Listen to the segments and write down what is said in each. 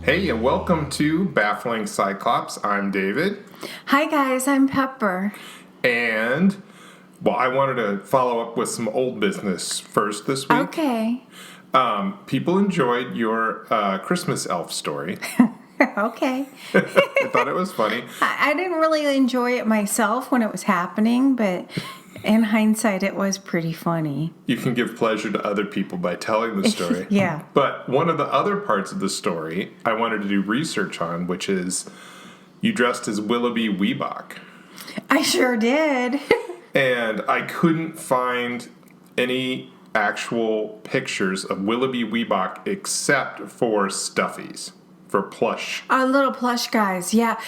Hey, and welcome to Baffling Cyclops. I'm David. Hi, guys. I'm Pepper. And, I wanted to follow up with some old business first this week. Okay. People enjoyed your Christmas elf story. Okay. I thought it was funny. I didn't really enjoy it myself when it was happening, but in hindsight, it was pretty funny. You can give pleasure to other people by telling the story. Yeah. But one of the other parts of the story I wanted to do research on, which is you dressed as Willoughby Weebach. I sure did. And I couldn't find any actual pictures of Willoughby Weebach except for stuffies, for plush. Little plush guys. Yeah.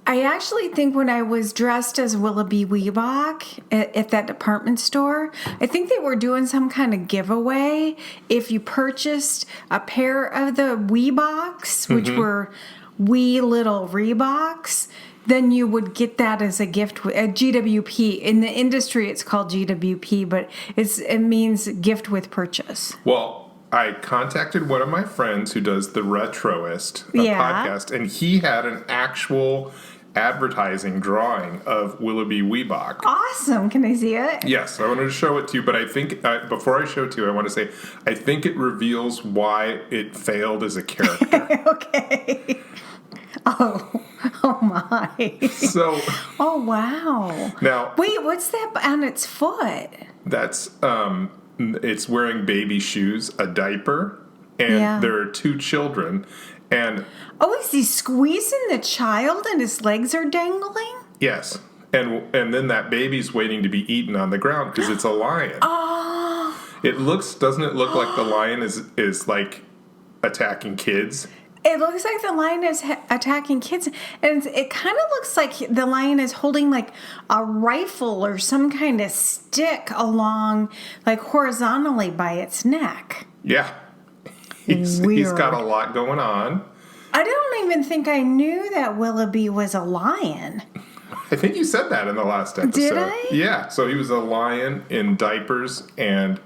I actually think when I was dressed as Willoughby Weebach at that department store, I think they were doing some kind of giveaway. If you purchased a pair of the Weeboks, which were wee little Reeboks, then you would get that as a gift, a GWP. In the industry, it's called GWP, but it means gift with purchase. Well, I contacted one of my friends who does the Retroist podcast, and he had an actual advertising drawing of Willoughby Weebach. Awesome. Can I see it? Yes, I wanted to show it to you, but I think before I show it to you, I want to say I think it reveals why it failed as a character. Okay. Oh my. So. Oh, wow. Now. Wait, what's that on its foot? That's, it's wearing baby shoes, a diaper, and there are two children, and... Oh, is he squeezing the child and his legs are dangling? Yes. And then that baby's waiting to be eaten on the ground because it's a lion. Oh. Doesn't it look like the lion is like attacking kids? It looks like the lion is attacking kids, and it kind of looks like the lion is holding like a rifle or some kind of stick along, like horizontally by its neck. Yeah. He's got a lot going on. I don't even think I knew that Willoughby was a lion. I think you said that in the last episode. Did I? Yeah. So he was a lion in diapers and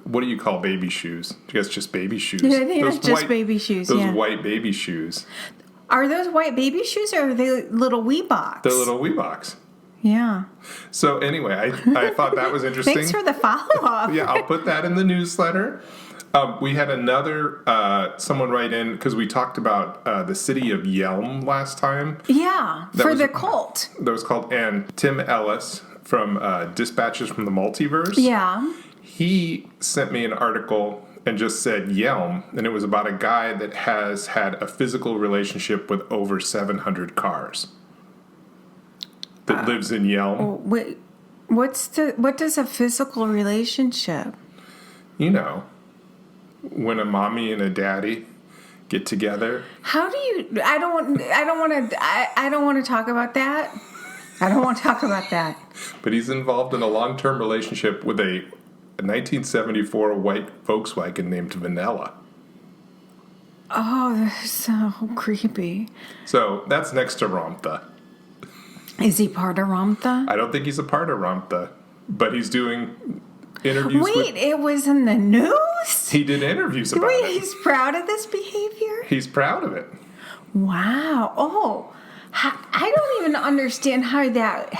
what do you call baby shoes? I guess just baby shoes. Yeah, I think it's just baby shoes. Those white baby shoes. Are those white baby shoes or are they little Weeboks? They're little Weeboks. Yeah. So anyway, I thought that was interesting. Thanks for the follow-up. Yeah, I'll put that in the newsletter. We had another someone write in because we talked about the city of Yelm last time. Yeah, the cult. That was called, and Tim Ellis from Dispatches from the Multiverse. Yeah. He sent me an article and just said Yelm, and it was about a guy that has had a physical relationship with over 700 cars that lives in Yelm. Wait, what does a physical relationship? You know, when a mommy and a daddy get together. How do you? I don't want to talk about that. I don't want to talk about that. But he's involved in a long-term relationship with a 1974 white Volkswagen named Vanilla. Oh, that's so creepy. So that's next to Ramtha. Is he part of Ramtha? I don't think he's a part of Ramtha, but he's doing interviews. Wait, it was in the news? He did interviews about it. He's proud of this behavior? He's proud of it. Wow. Oh, I don't even understand how that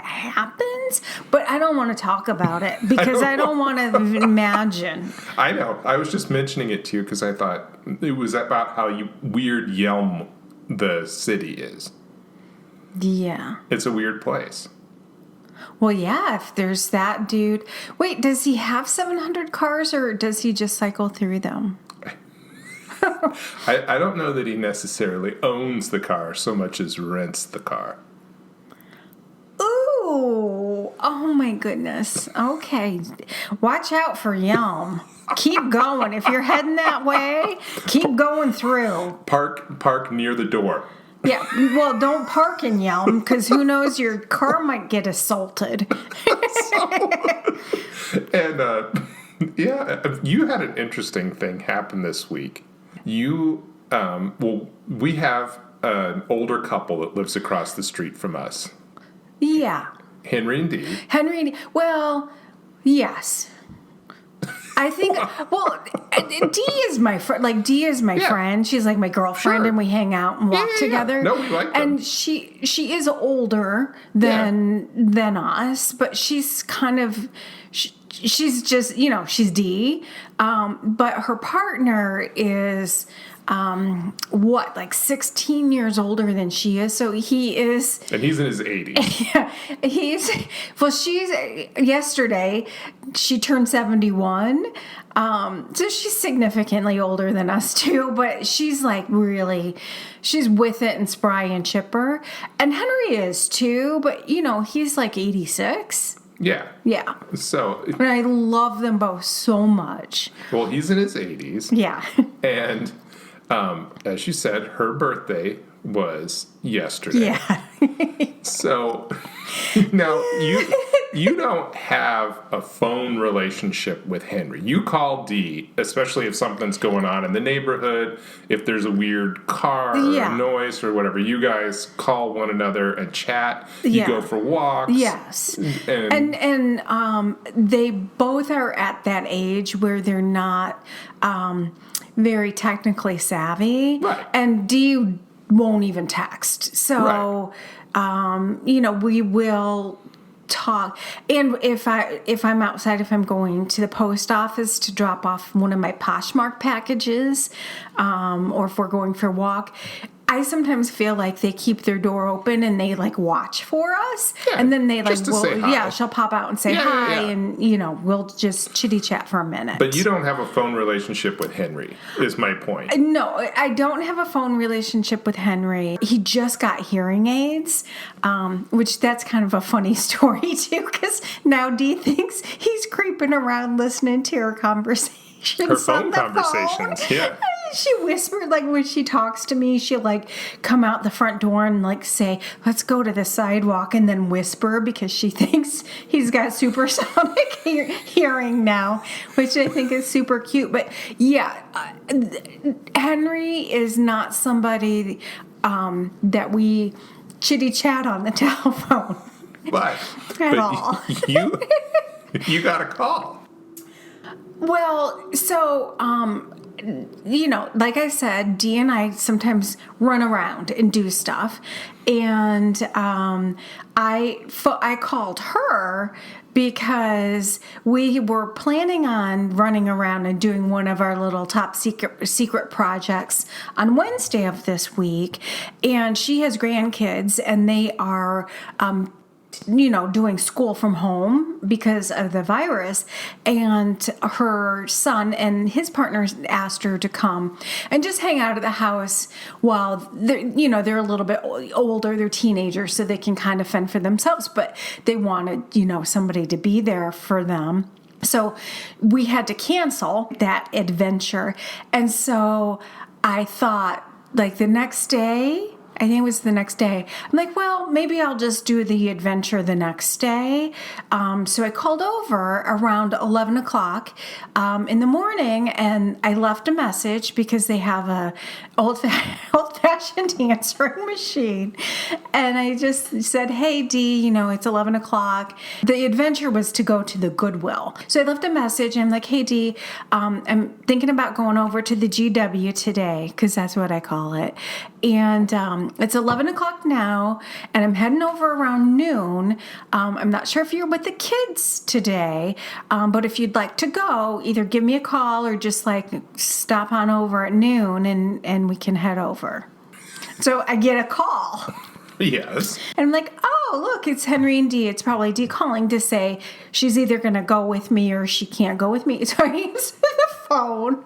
happens, but I don't want to talk about it because I don't want to imagine. I know. I was just mentioning it to you because I thought it was about how weird Yelm, the city, is. Yeah. It's a weird place. Well, yeah, if there's that dude. Wait, does he have 700 cars or does he just cycle through them? I don't know that he necessarily owns the car so much as rents the car. Ooh, oh my goodness. Okay, watch out for Yelm. Keep going. If you're heading that way, keep going through. Park near the door. Yeah, well, don't park in Yelm because who knows, your car might get assaulted. And you had an interesting thing happen this week. We have an older couple that lives across the street from us. Yeah. Henry and Dee. Well, yes. I think, well, Dee is my friend. Like, Dee is my friend. She's like my girlfriend, Sure. and we hang out and walk together. No, we like them. And she is older than us, but she's kind of, she's just, she's Dee. But her partner is, like 16 years older than she is. So he is. And he's in his 80s. Yeah, yesterday she turned 71. So she's significantly older than us too, but she's like she's with it and spry and chipper. And Henry is too, but he's like 86. Yeah. Yeah. So. And I love them both so much. Well, he's in his 80s. Yeah. And as you said, her birthday was yesterday. Yeah. So now you don't have a phone relationship with Henry. You call Dee, especially if something's going on in the neighborhood, if there's a weird car or a noise or whatever. You guys call one another and chat. You go for walks. Yes. And they both are at that age where they're not very technically savvy. Right. And Dee won't even text. So, we will talk. And if I'm outside, if I'm going to the post office to drop off one of my Poshmark packages, or if we're going for a walk, I sometimes feel like they keep their door open and they like watch for us, and then they say hi. she'll pop out and say hi, and we'll just chitty chat for a minute. But you don't have a phone relationship with Henry, is my point. No, I don't have a phone relationship with Henry. He just got hearing aids, which that's kind of a funny story too, because now Dee thinks he's creeping around listening to her conversations. Her phone on the conversations, phone. yeah. She whispered, like when she talks to me, she'll like come out the front door and like say, "Let's go to the sidewalk," and then whisper because she thinks he's got supersonic hearing now, which I think is super cute. But yeah, Henry is not somebody that we chitty chat on the telephone. But all. You got a call. Well, so, like I said, Dee and I sometimes run around and do stuff. And I called her because we were planning on running around and doing one of our little top secret projects on Wednesday of this week. And she has grandkids, and they are doing school from home because of the virus, and her son and his partner asked her to come and just hang out at the house while they're a little bit older, they're teenagers, so they can kind of fend for themselves, but they wanted, somebody to be there for them. So we had to cancel that adventure. And so I thought, like, the next day, I think it was the next day, I'm like, well, maybe I'll just do the adventure the next day. So I called over around 11 o'clock in the morning, and I left a message because they have a old-fashioned answering machine. And I just said, "Hey, Dee, it's 11 o'clock. The adventure was to go to the Goodwill." So I left a message, and I'm like, "Hey, Dee, I'm thinking about going over to the GW today," because that's what I call it. And it's 11 o'clock now, and I'm heading over around noon. I'm not sure if you're with the kids today, but if you'd like to go, either give me a call or just like stop on over at noon, and we can head over. So I get a call. Yes. And I'm like, "Oh, look, it's Henry and Dee. It's probably Dee calling to say she's either going to go with me or she can't go with me." So I answer the phone,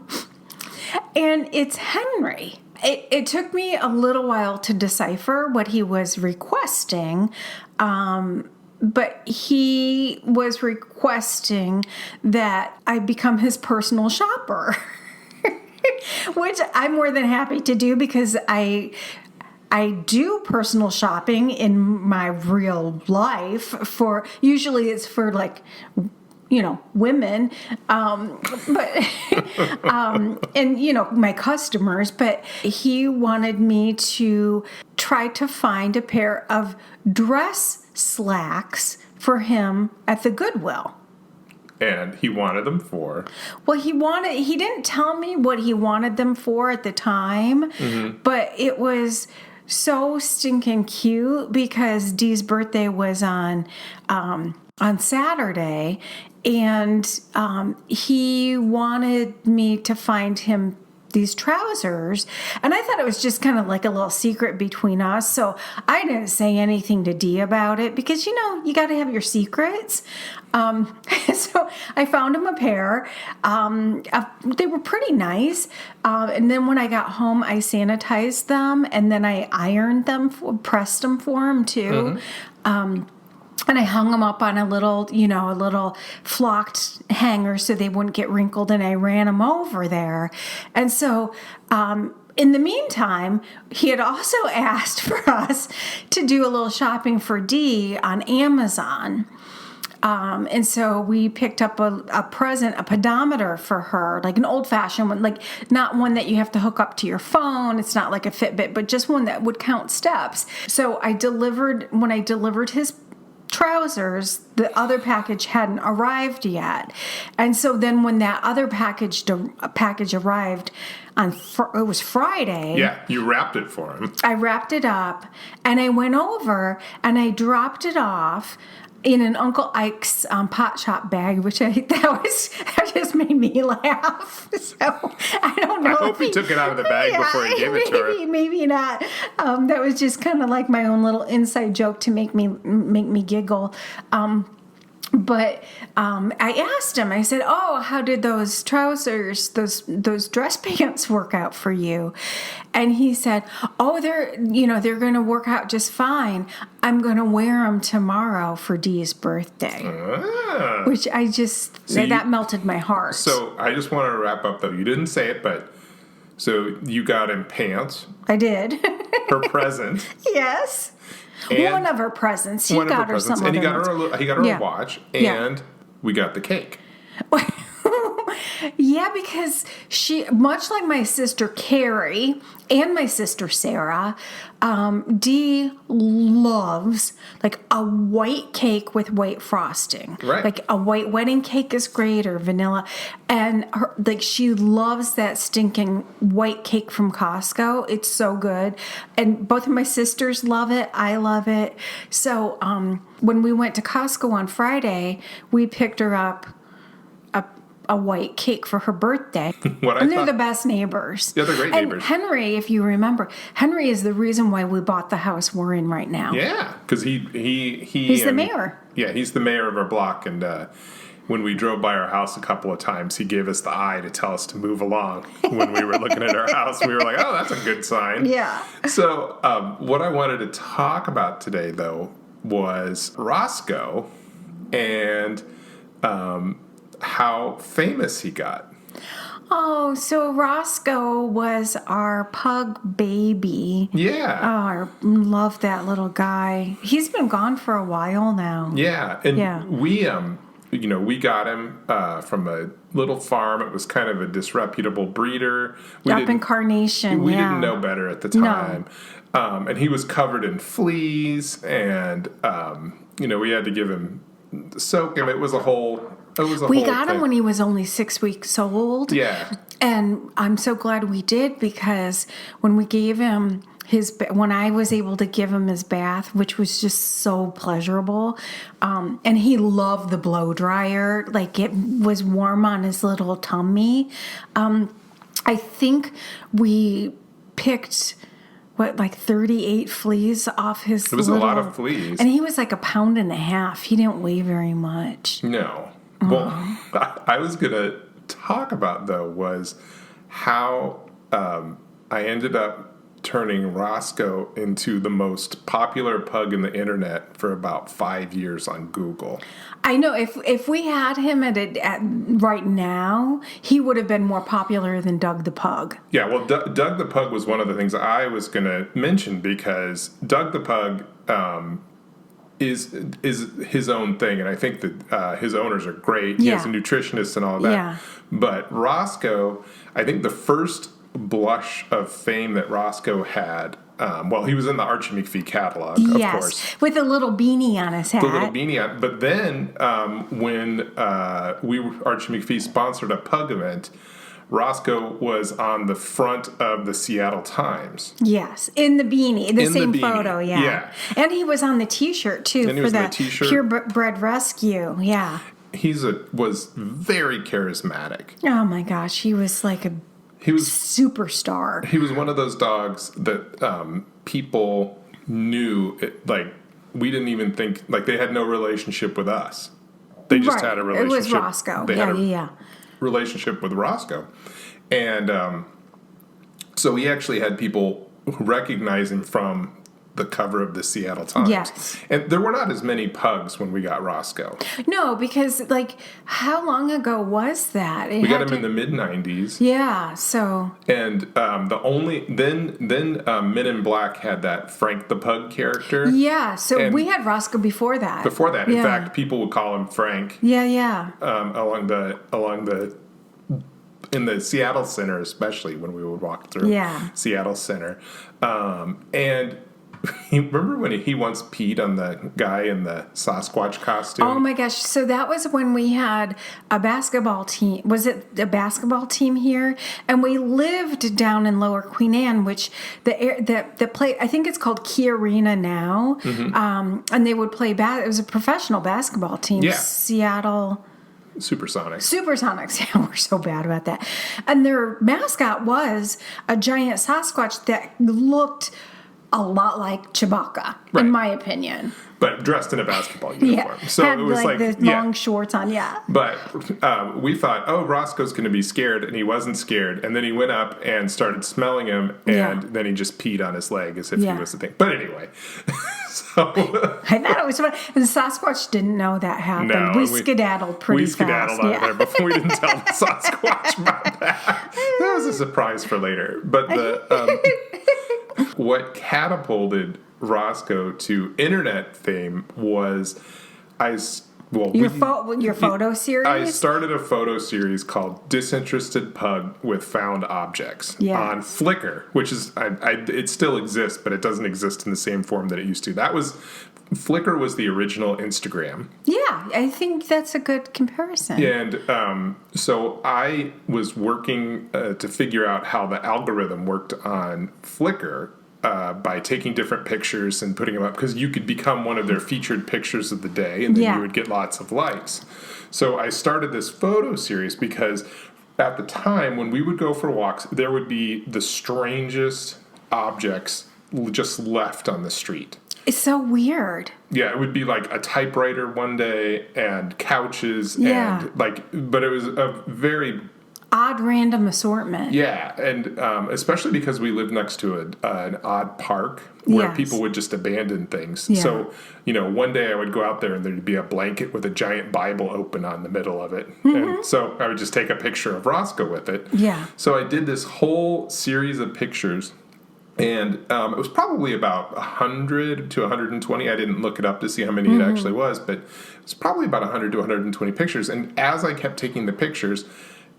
and it's Henry. It took me a little while to decipher what he was requesting, but he was requesting that I become his personal shopper, which I'm more than happy to do because I do personal shopping in my real life usually it's for like, women, but, and, my customers, but he wanted me to try to find a pair of dress slacks for him at the Goodwill. and he wanted them for. Well, he didn't tell me what he wanted them for at the time, but it was so stinking cute because Dee's birthday was on Saturday, and he wanted me to find him these trousers, and I thought it was just kind of like a little secret between us, so I didn't say anything to Dee about it because you got to have your secrets. So I found him a pair. They were pretty nice, and then when I got home I sanitized them, and then I ironed them, pressed them for him too. And I hung them up on a little flocked hanger so they wouldn't get wrinkled, and I ran them over there. And so, in the meantime, he had also asked for us to do a little shopping for Dee on Amazon. And so we picked up a present, a pedometer for her, like an old-fashioned one, like not one that you have to hook up to your phone. It's not like a Fitbit, but just one that would count steps. So when I delivered his trousers, the other package hadn't arrived yet, and so then when that other package arrived it was Friday. Yeah, you wrapped it for him. I wrapped it up, and I went over and I dropped it off in an Uncle Ike's pot shop bag, which that just made me laugh. So I don't know. I hope he took it out of the bag before he gave it to her. Maybe not. That was just kind of like my own little inside joke to make me giggle. But I asked him, I said, "Oh, how did those trousers, those dress pants work out for you?" And he said, "Oh, they're going to work out just fine. I'm going to wear them tomorrow for Dee's birthday." Which that melted my heart. So I just want to wrap up, though. You didn't say it, but so you got him pants. I did. Her present. Yes. One of her presents. He got her some. And he got her a watch, and we got the cake. Yeah, because she, much like my sister Carrie and my sister Sarah, Dee loves like a white cake with white frosting. Right. Like a white wedding cake is great, or vanilla, and she loves that stinking white cake from Costco. It's so good, and both of my sisters love it. I love it. So when we went to Costco on Friday, we picked her up a white cake for her birthday. They're the best neighbors. Yeah, they're great neighbors. Henry, if you remember, Henry is the reason why we bought the house we're in right now. Yeah, because he's the mayor. Yeah, he's the mayor of our block, and when we drove by our house a couple of times, he gave us the eye to tell us to move along. When we were looking at our house, we were like, "Oh, that's a good sign." Yeah. So what I wanted to talk about today, though, was Roscoe and how famous he got. Oh, so Roscoe was our pug baby. Yeah. Oh, I love that little guy. He's been gone for a while now. Yeah, and we got him from a little farm. It was kind of a disreputable breeder. Up in Carnation. We didn't know better at the time. No. And he was covered in fleas, and we had to give him, soak him. It was a whole. We got him when he was only 6 weeks old. Yeah. And I'm so glad we did, because when we gave him when I was able to give him his bath, which was just so pleasurable, and he loved the blow dryer, like it was warm on his little tummy. I think we picked 38 fleas off his. It was a lot of fleas. And he was like 1.5 pounds. He didn't weigh very much. No. Well, I was going to talk about, though, was how I ended up turning Roscoe into the most popular pug in the internet for about 5 years on Google. I know if we had him at right now, he would have been more popular than Doug the Pug. Yeah, well, Doug the Pug was one of the things I was going to mention, because Doug the Pug is his own thing, and I think that his owners are great. He has a nutritionist and all of that. Yeah. But Roscoe, I think the first blush of fame that Roscoe had he was in the Archie McPhee catalog, of course. With a little beanie on his hat. The little beanie on. But then when Archie McPhee sponsored a Pug event, Roscoe was on the front of the Seattle Times. Yes, in the beanie, the same photo, yeah. And he was on the T-shirt too for the Purebred Rescue. Yeah, was very charismatic. Oh my gosh, he was like a superstar. He was one of those dogs that people knew. We didn't even think they had no relationship with us. They just had a relationship. It was Roscoe. Yeah. Relationship with Roscoe, and so he actually had people recognize him from the cover of the Seattle Times. Yes, and there were not as many pugs when we got Roscoe. No, because how long ago was that? We got him in the mid-90s. Yeah, so and then Men in Black had that Frank the Pug character. Yeah, so we had Roscoe before that. In fact, people would call him Frank. Yeah. In the Seattle Center, especially when we would walk through Seattle Center, and remember when he once peed on the guy in the Sasquatch costume? Oh my gosh! So that was when we had a basketball team. Was it a basketball team here? And we lived down in Lower Queen Anne, which the play. I think it's called Key Arena now. Mm-hmm. And they would play it was a professional basketball team. Yeah. Seattle Supersonics. Yeah, we're so bad about that. And their mascot was a giant Sasquatch that looked a lot like Chewbacca, in my opinion. But dressed in a basketball uniform. Yeah. So had it was the long shorts on, But we thought, Roscoe's going to be scared, and he wasn't scared. And then he went up and started smelling him, and then he just peed on his leg as if he was the thing. But anyway, so... I thought it was funny. And Sasquatch didn't know that happened. No, we skedaddled pretty fast. We skedaddled out of there before we didn't tell the Sasquatch about that. That was a surprise for later. But what catapulted Roscoe to internet fame was your photo series? I started a photo series called Disinterested Pug with Found Objects on Flickr, which is it still exists, but it doesn't exist in the same form that it used to. Flickr was the original Instagram. Yeah, I think that's a good comparison. And so I was working to figure out how the algorithm worked on Flickr by taking different pictures and putting them up, because you could become one of their featured pictures of the day, and then you would get lots of likes. So I started this photo series because at the time when we would go for walks, there would be the strangest objects just left on the street. It's so weird. Yeah, it would be like a typewriter one day and couches and but it was a very odd random assortment. Yeah, and especially because we lived next to an odd park where people would just abandon things. Yeah. So, one day I would go out there and there'd be a blanket with a giant Bible open on the middle of it. Mm-hmm. And so I would just take a picture of Roscoe with it. Yeah. So I did this whole series of pictures. And it was probably about 100 to 120. I didn't look it up to see how many it actually was, but it was probably about 100 to 120 pictures. And as I kept taking the pictures,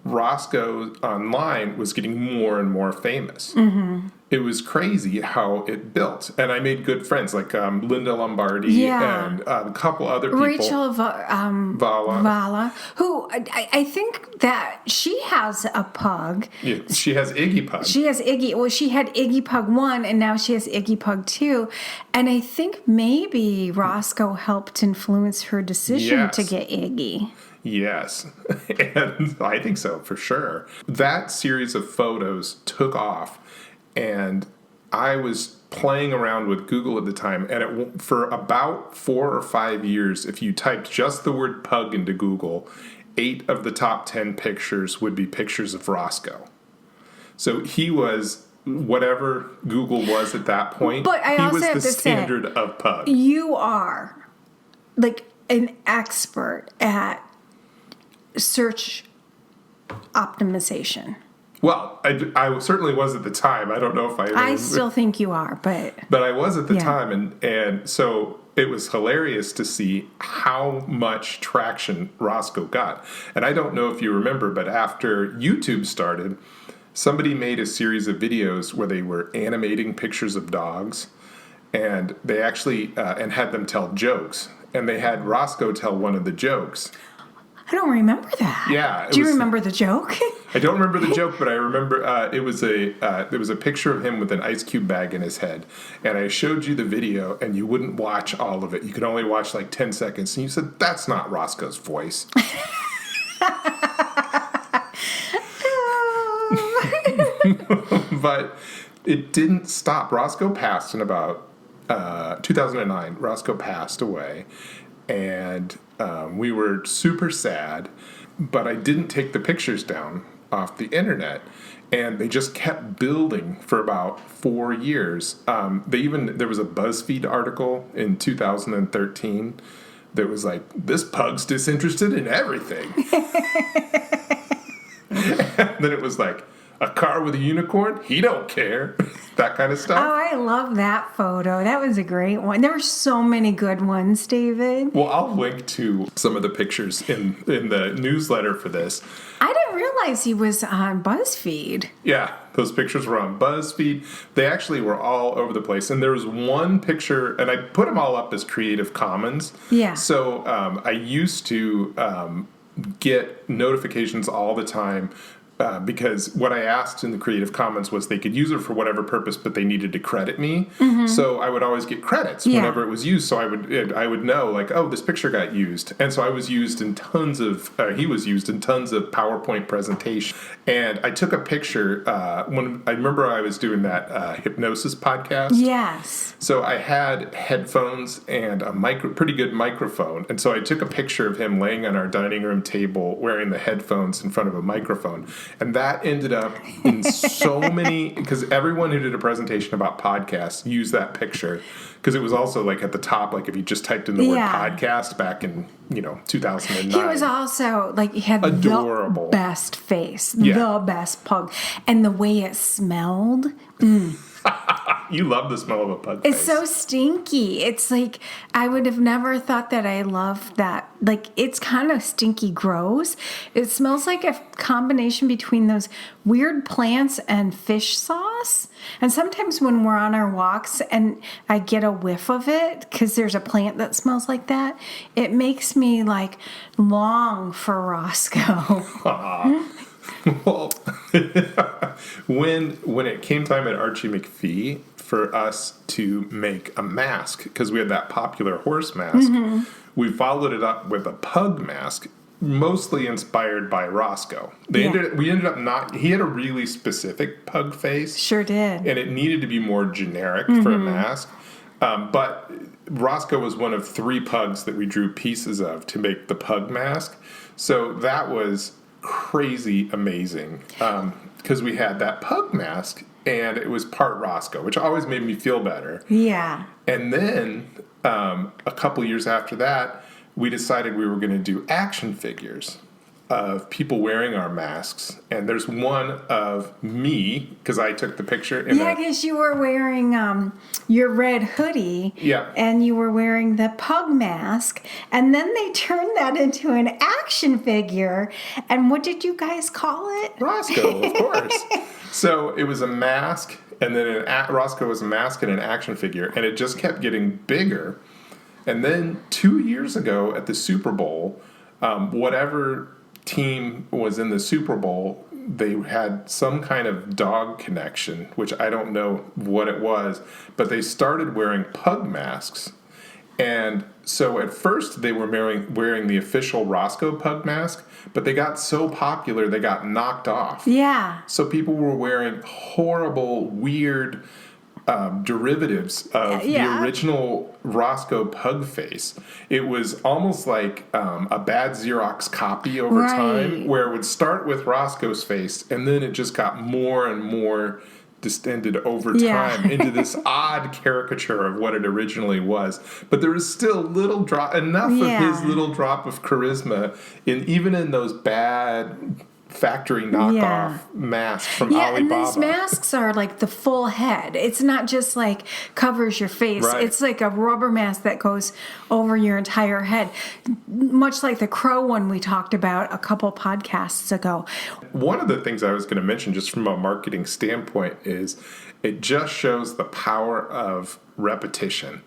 Roscoe online was getting more and more famous. Mm-hmm. It was crazy how it built. And I made good friends like Linda Lombardi and a couple other people. Rachel Vala, who I think that she has a pug. Yeah, she has Iggy Pug. She has Iggy. Well, she had Iggy Pug 1 and now she has Iggy Pug 2. And I think maybe Roscoe helped influence her decision to get Iggy. Yes, and I think so, for sure. That series of photos took off, and I was playing around with Google at the time, and for about 4 or 5 years, if you typed just the word pug into Google, 8 of the top 10 pictures would be pictures of Roscoe. So he was... whatever Google was at that point, but I also he was the standard of pug. You are like an expert at search optimization. Well, I certainly was at the time. I don't know if I still think you are, but I was at the time, and so it was hilarious to see how much traction Roscoe got. And I don't know if you remember, but after YouTube started, somebody made a series of videos where they were animating pictures of dogs, and they actually and had them tell jokes. And they had Roscoe tell one of the jokes. I don't remember that. Yeah. Do you remember the joke? I don't remember the joke, but I remember it was a picture of him with an ice cube bag in his head. And I showed you the video, and you wouldn't watch all of it. You could only watch like 10 seconds. And you said, that's not Roscoe's voice. But it didn't stop. Roscoe passed in about 2009. Roscoe passed away. And we were super sad, but I didn't take the pictures down off the internet, and they just kept building for about 4 years. There was a BuzzFeed article in 2013 that was like, this pug's disinterested in everything. And then it was like, a car with a unicorn? He don't care. That kind of stuff. Oh, I love that photo. That was a great one. There were so many good ones, David. Well, I'll link to some of the pictures in the newsletter for this. I didn't realize he was on BuzzFeed. Yeah, those pictures were on BuzzFeed. They actually were all over the place. And there was one picture, and I put them all up as Creative Commons. Yeah. So I used to get notifications all the time because what I asked in the Creative Commons was they could use it for whatever purpose, but they needed to credit me. Mm-hmm. So I would always get credits whenever it was used. So I would know, like, oh, this picture got used. And so I was used in tons of, he was used in tons of PowerPoint presentations. And I took a picture when I remember I was doing that hypnosis podcast. Yes. So I had headphones and a pretty good microphone. And so I took a picture of him laying on our dining room table wearing the headphones in front of a microphone. And that ended up in so many, because everyone who did a presentation about podcasts used that picture, because it was also like at the top, like if you just typed in the word podcast back in, 2009. He was also like, he had adorable. The best face, the best pug. And the way it smelled. You love the smell of a pug face. It's so stinky. It's like, I would have never thought that I loved that. Like, it's kind of stinky gross. It smells like a combination between those weird plants and fish sauce. And sometimes when we're on our walks and I get a whiff of it, because there's a plant that smells like that, it makes me like long for Roscoe. Well, when it came time at Archie McPhee for us to make a mask, because we had that popular horse mask, we followed it up with a pug mask, mostly inspired by Roscoe. We ended up not. He had a really specific pug face. Sure did. And it needed to be more generic for a mask. But Roscoe was one of 3 pugs that we drew pieces of to make the pug mask. So that was crazy amazing, because we had that pug mask and it was part Roscoe, which always made me feel better. Yeah. And then a couple years after that, we decided we were going to do action figures of people wearing our masks. And there's one of me, because I took the picture. Because you were wearing your red hoodie. Yeah. And you were wearing the pug mask. And then they turned that into an action figure. And what did you guys call it? Roscoe, of course. So it was a mask, and then Roscoe was a mask and an action figure. And it just kept getting bigger. And then 2 years ago at the Super Bowl, whatever team was in the Super Bowl, they had some kind of dog connection, which I don't know what it was, but they started wearing pug masks. And so at first they were wearing the official Roscoe pug mask, but they got so popular they got knocked off. Yeah. So people were wearing horrible, weird derivatives of the original Roscoe pug face. It was almost like a bad Xerox copy over time, where it would start with Roscoe's face and then it just got more and more distended over time into this odd caricature of what it originally was. But there was still enough of his little drop of charisma even in those bad factory knockoff mask from Alibaba. And these masks are like the full head. It's not just like covers your face. Right. It's like a rubber mask that goes over your entire head, much like the crow one we talked about a couple podcasts ago. One of the things I was going to mention, just from a marketing standpoint, is it just shows the power of repetition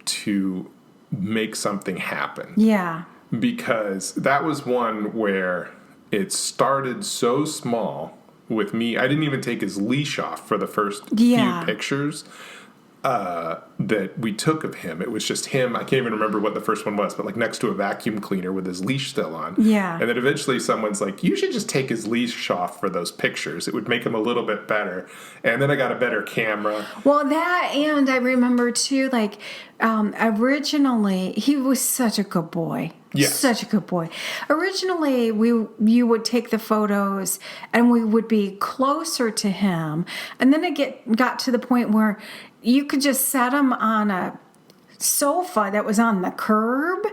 to make something happen. Yeah. Because that was one where it started so small with me. I didn't even take his leash off for the first few pictures that we took of him. It was just him. I can't even remember what the first one was, but like next to a vacuum cleaner with his leash still on. Yeah. And then eventually someone's like, you should just take his leash off for those pictures. It would make him a little bit better. And then I got a better camera. Well, that, and I remember too, like, originally, he was such a good boy. Yes. Such a good boy. Originally, you would take the photos and we would be closer to him. And then it got to the point where you could just set him on a sofa that was on the curb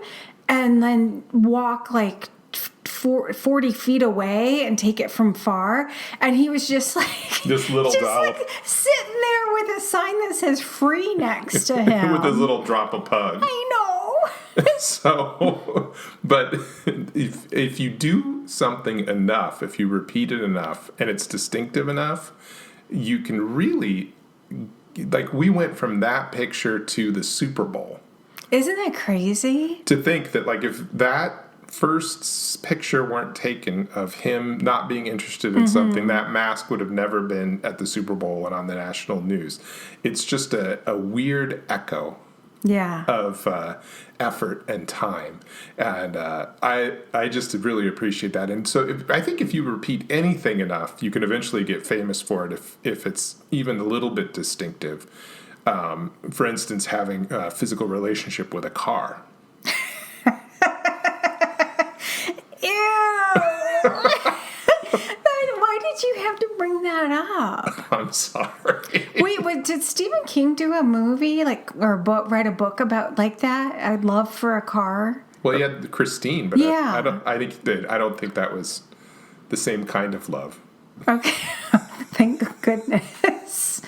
and then walk like 40 feet away and take it from far. And he was just like... This little doll. like sitting there with a sign that says free next to him. With his little drop of pug. I know. So, but if you do something enough, if you repeat it enough, and it's distinctive enough, you can really, like, we went from that picture to the Super Bowl. Isn't that crazy? To think that, like, if that first picture weren't taken of him not being interested in something, that mask would have never been at the Super Bowl and on the national news. It's just a weird echo. Yeah. Of effort and time. And I just really appreciate that. And so I think if you repeat anything enough, you can eventually get famous for it if it's even a little bit distinctive. For instance, having a physical relationship with a car. Ew. Why did you have to bring that up? I'm sorry. Wait, did Stephen King do a movie write a book about like that? I'd love for a car. Well, he had Christine, but yeah. I don't think that was the same kind of love. Okay. Thank goodness.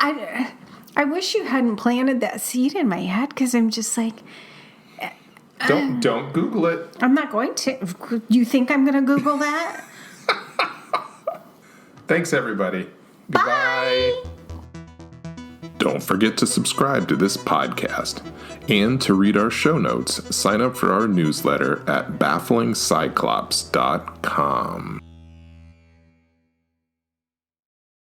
I wish you hadn't planted that seed in my head, because I'm just like... Don't Google it. I'm not going to. You think I'm going to Google that? Thanks, everybody. Bye. Goodbye. Don't forget to subscribe to this podcast. And to read our show notes, sign up for our newsletter at bafflingcyclops.com.